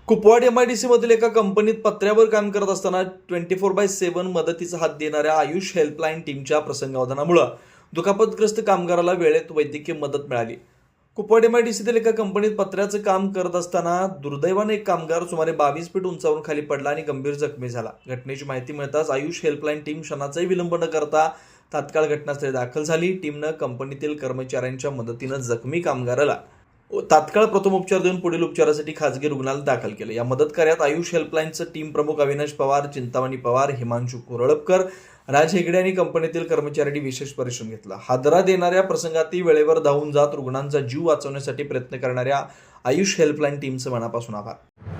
Kupwad MIDC मधील एका कंपनीत पत्र्यावर काम करत असताना 24/7 मदतीचा हात देणाऱ्या आयुष हेल्पलाईन टीमच्या प्रसंगावधानामुळे दुखापतग्रस्त कामगाराला वेळेत वैद्यकीय मदत मिळाली. कुपवाड MIDCतील एका कंपनीत पत्र्याचं काम करत असताना दुर्दैवाने एक कामगार सुमारे 22 फीट उंचावरून खाली पडला आणि गंभीर जखमी झाला. घटनेची माहिती मिळताच आयुष हेल्पलाईन टीम क्षणाचाही विलंब न करता तात्काळ घटनास्थळी दाखल झाली. टीमनं कंपनीतील कर्मचाऱ्यांच्या मदतीनं जखमी कामगाराला तात्काळ प्रथमोपचार देऊन पुढील उपचारासाठी खासगी रुग्णालयात दाखल केले. या मदत कार्यात आयुष हेल्पलाईनचं टीम प्रमुख अविनाश पवार, चिंतामणी पवार, हिमांशू कोरळपकर, राज हेगडे आणि कंपनीतील कर्मचाऱ्यांनी विशेष परिश्रम घेतला. हादरा देणाऱ्या प्रसंगातही वेळेवर धावून जात रुग्णांचा जीव वाचवण्यासाठी प्रयत्न करणाऱ्या आयुष हेल्पलाईन टीमचं मनापासून आभार.